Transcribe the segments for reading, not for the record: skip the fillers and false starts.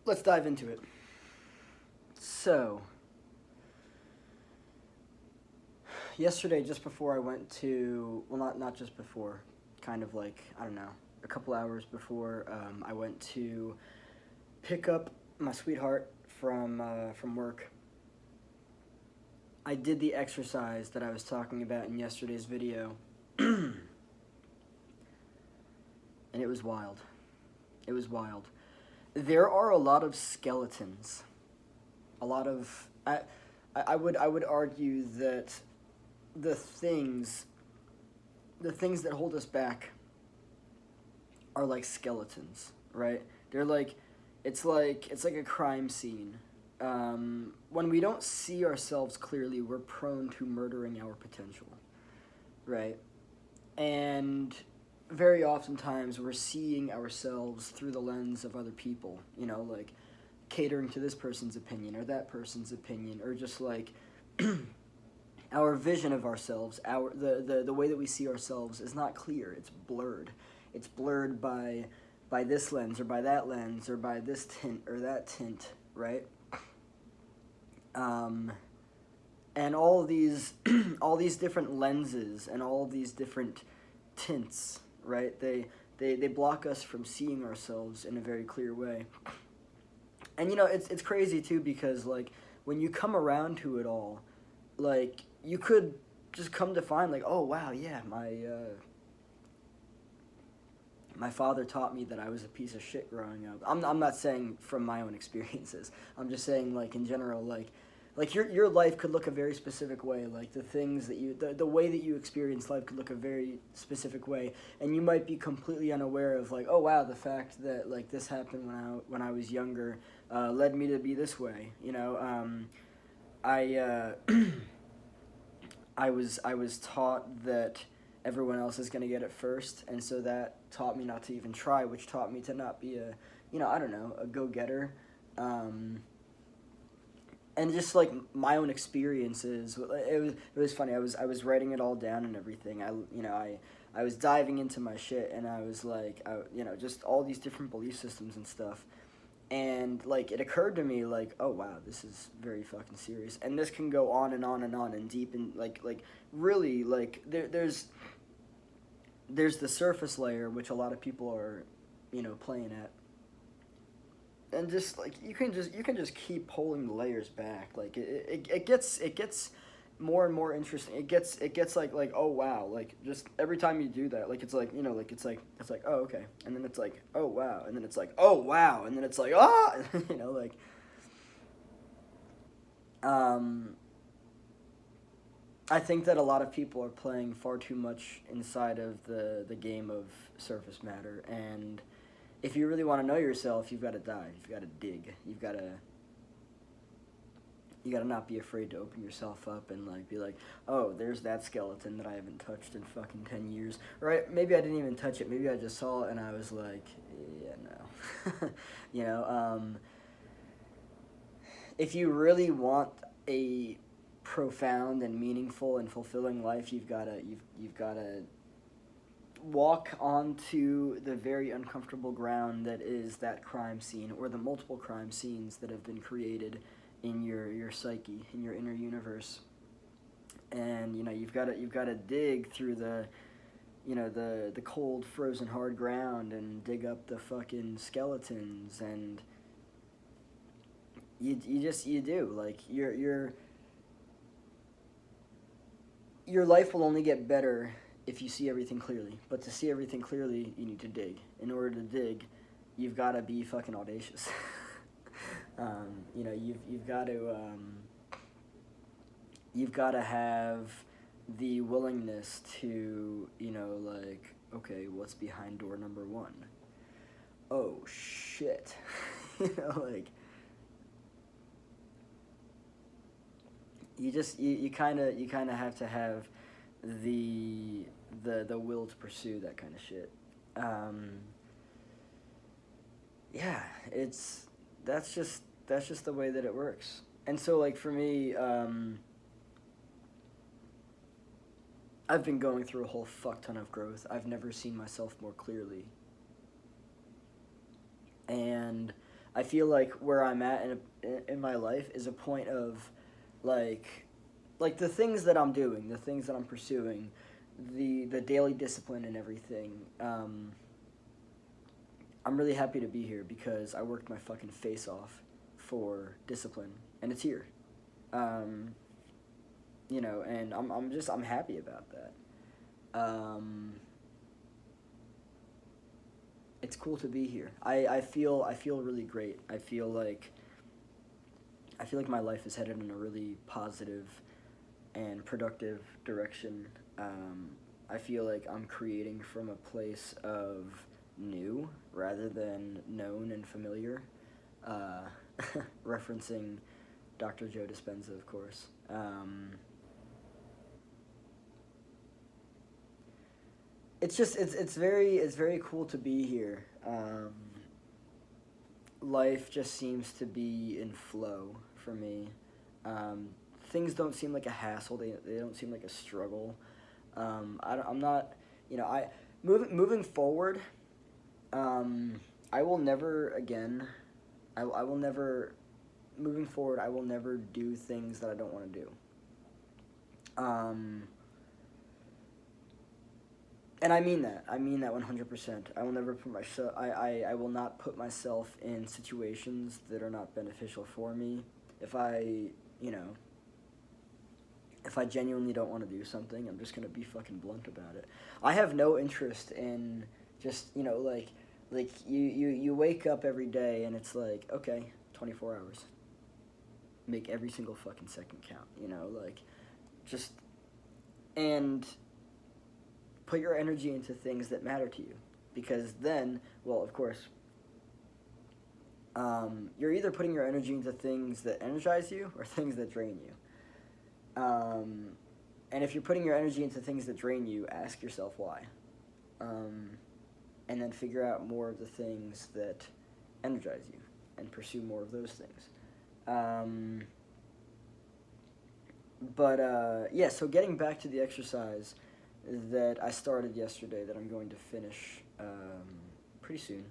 let's dive into it. So, yesterday, just before I went to, well, not just before, kind of like, I don't know, a couple hours before, I went to pick up my sweetheart from work. I did the exercise that I was talking about in yesterday's video, and it was wild. It was wild. There are a lot of skeletons. A lot of I would argue that the things that hold us back are like skeletons, right? They're like it's like a crime scene. When we don't see ourselves clearly, we're prone to murdering our potential, right? And very oftentimes we're seeing ourselves through the lens of other people, like catering to this person's opinion or that person's opinion, or just like our vision of ourselves, the way that we see ourselves is not clear. It's blurred. It's blurred by this lens or by that lens or by this tint or that tint, right? And all these all these different lenses and all these different tints, right? They block us from seeing ourselves in a very clear way. And it's crazy too, because like when you come around to it all, like you could just come to find like, oh wow, yeah, my father taught me that I was a piece of shit growing up. I'm not saying from my own experiences. I'm just saying like in general, like your life could look a very specific way. Like the things that the way that you experience life could look a very specific way, and you might be completely unaware of like, oh wow, the fact that like this happened when I was younger led me to be this way. I I was taught that everyone else is gonna get it first, and so that taught me not to even try, which taught me to not be I don't know, a go getter. And just like my own experiences, it was funny. I was writing it all down and everything. I was diving into my shit, and I was like, just all these different belief systems and stuff. And like it occurred to me like, oh wow, this is very fucking serious, and this can go on and on and on and deep, and like really like there's the surface layer, which a lot of people are playing at, and just like you can just keep pulling the layers back. Like it gets more and more interesting. It gets like, oh wow, like just every time you do that, like it's like like it's like oh okay, and then it's like oh wow, and then it's like oh wow, and then it's like ah like um I think that a lot of people are playing far too much inside of the game of surface matter, and if you really want to know yourself, you've got to dive. You've got to dig. You gotta not be afraid to open yourself up and like be like, oh, there's that skeleton that I haven't touched in fucking 10 years. Right? Maybe I didn't even touch it. Maybe I just saw it and I was like, yeah, no. you know, um, if you really want a profound and meaningful and fulfilling life, you've gotta walk onto the very uncomfortable ground that is that crime scene, or the multiple crime scenes that have been created in your psyche, in your inner universe. And you've got to dig through the cold frozen hard ground and dig up the fucking skeletons. And you do, like your life will only get better if you see everything clearly. But to see everything clearly, you need to dig. In order to dig, you've got to be fucking audacious. You've got to have the willingness to like, okay, what's behind door number one? Oh shit. Like you kind of have to have the will to pursue that kind of shit. Um, yeah, that's just the way that it works. And so like for me, I've been going through a whole fuck ton of growth. I've never seen myself more clearly, and I feel like where I'm at in my life is a point of like the things that I'm doing, the things that I'm pursuing, the daily discipline and everything. I'm really happy to be here because I worked my fucking face off for discipline, and it's here. Um, and I'm happy about that. Um, it's cool to be here. I feel really great. I feel like my life is headed in a really positive and productive direction. I feel like I'm creating from a place of new rather than known and familiar. Uh, referencing Dr. Joe Dispenza, of course. It's very cool to be here. Life just seems to be in flow for me. Um, Things don't seem like a hassle. They don't seem like a struggle. I'm not, I moving forward. I will never again. I will never moving forward. I will never do things that I don't want to do. Um, and I mean that. I mean that 100%. I will never put myself. I will not put myself in situations that are not beneficial for me. If I, you know, if I genuinely don't want to do something, I'm just gonna be fucking blunt about it. I have no interest in just like you wake up every day and it's like, okay, 24 hours, make every single fucking second count. Just and put your energy into things that matter to you, because then, well, of course, you're either putting your energy into things that energize you or things that drain you. Um, and if you're putting your energy into things that drain you, ask yourself why. Um, and then figure out more of the things that energize you and pursue more of those things. Um, yeah, so getting back to the exercise that I started yesterday that I'm going to finish pretty soon,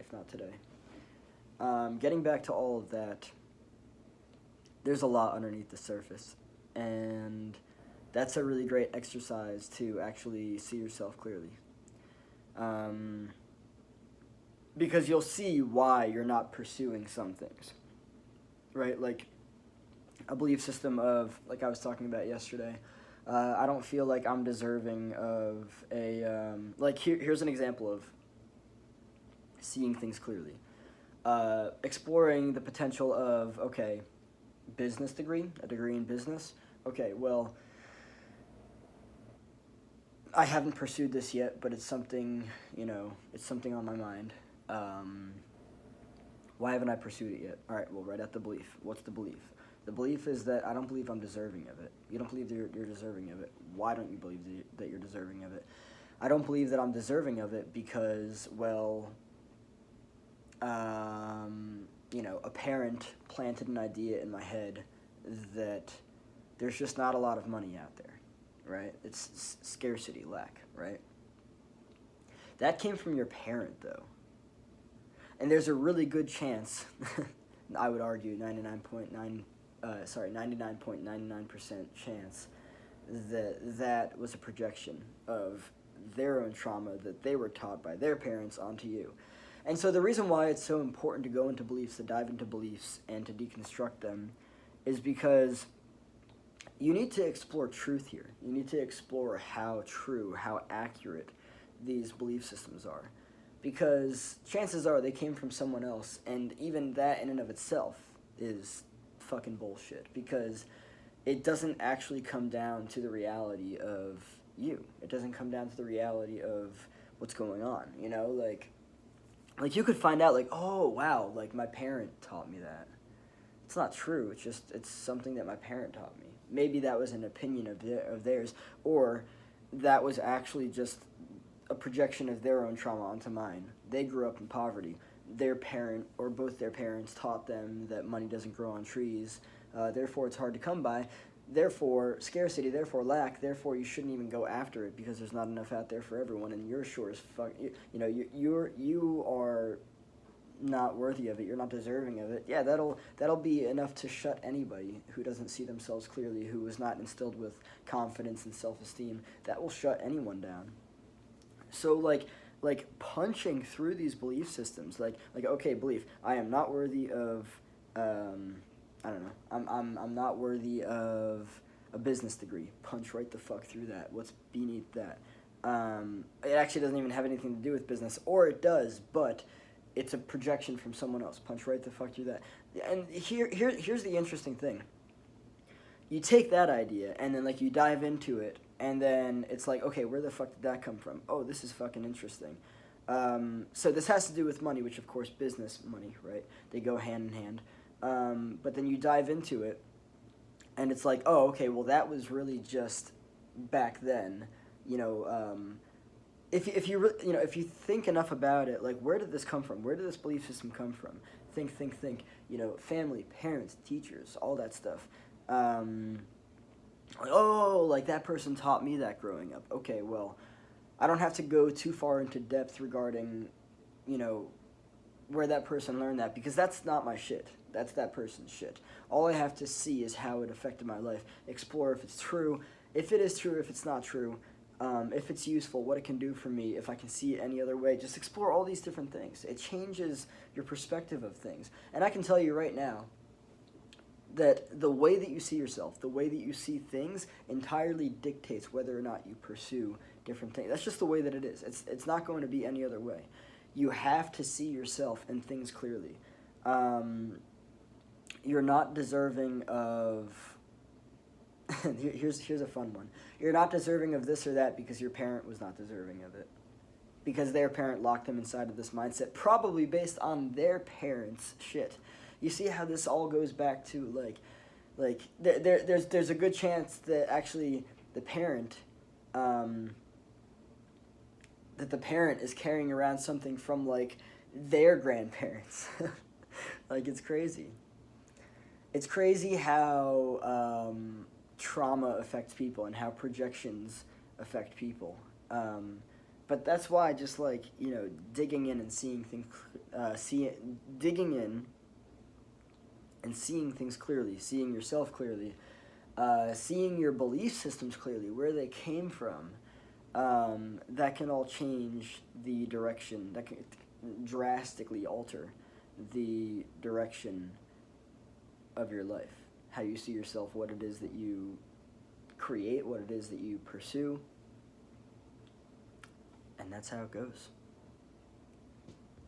if not today. Getting back to all of that, there's a lot underneath the surface, and that's a really great exercise to actually see yourself clearly. Um, because you'll see why you're not pursuing some things, right? Like a belief system of, like I was talking about yesterday, I don't feel like I'm deserving of here's an example of seeing things clearly. Exploring the potential of, okay, business degree, a degree in business. Okay, well, I haven't pursued this yet, but it's something, it's something on my mind. Um, why haven't I pursued it yet? All right, well, right at the belief. What's the belief? The belief is that I don't believe I'm deserving of it. You don't believe that you're deserving of it. Why don't you believe that you're deserving of it? I don't believe that I'm deserving of it because, well, a parent planted an idea in my head that there's just not a lot of money out there, right? It's scarcity, lack, right? That came from your parent, though. And there's a really good chance, I would argue 99.99% chance that was a projection of their own trauma that they were taught by their parents onto you. And so the reason why it's so important to go into beliefs, to dive into beliefs, and to deconstruct them is because you need to explore truth here. You need to explore how true, how accurate these belief systems are. Because chances are they came from someone else, and even that in and of itself is fucking bullshit. Because it doesn't actually come down to the reality of you. It doesn't come down to the reality of what's going on, like you could find out, like, oh wow, like my parent taught me that. It's not true. It's something that my parent taught me. Maybe that was an opinion of theirs, or that was actually just a projection of their own trauma onto mine. They grew up in poverty. Their parent or both their parents taught them that money doesn't grow on trees. Therefore, it's hard to come by. Therefore, scarcity. Therefore, lack. Therefore, you shouldn't even go after it because there's not enough out there for everyone, and you're sure as fuck. You are not worthy of it, you're not deserving of it, yeah, that'll be enough to shut anybody who doesn't see themselves clearly, who is not instilled with confidence and self-esteem. That will shut anyone down. So like punching through these belief systems, like okay, belief, I am not worthy of I don't know, I'm not worthy of a business degree. Punch right the fuck through that. What's beneath that? It actually doesn't even have anything to do with business, or it does, but it's a projection from someone else. Punch right the fuck through that. And here's the interesting thing. You take that idea and then like you dive into it, and then it's like, okay, where the fuck did that come from? Oh, this is fucking interesting. So this has to do with money, which of course business money, right? They go hand in hand. But then you dive into it, and it's like, oh, okay, well that was really just back then, you know. If you think enough about it, like where did this come from? Where did this belief system come from? Think. You know, family, parents, teachers, all that stuff. Oh, like that person taught me that growing up. Okay, well, I don't have to go too far into depth regarding, you know, where that person learned that, because that's not my shit. That's that person's shit. All I have to see is how it affected my life. Explore if it's true, if it is true, if it's not true, if it's useful, what it can do for me, if I can see it any other way. Just explore all these different things. It changes your perspective of things. And I can tell you right now that the way that you see yourself, the way that you see things entirely dictates whether or not you pursue different things. That's just the way that it is. It's not going to be any other way. You have to see yourself and things clearly. You're not deserving of... here's a fun one. You're not deserving of this or that because your parent was not deserving of it. Because their parent locked them inside of this mindset, probably based on their parents' shit. You see how this all goes back to there's a good chance that actually the parent is carrying around something from like their grandparents. Like it's crazy. It's crazy how trauma affects people and how projections affect people. But that's why just like, you know, digging in and seeing things, digging in and seeing things clearly, seeing yourself clearly, seeing your belief systems clearly, where they came from, that can all change the direction, that can drastically alter the direction of your life, how you see yourself, what it is that you create, what it is that you pursue, and that's how it goes.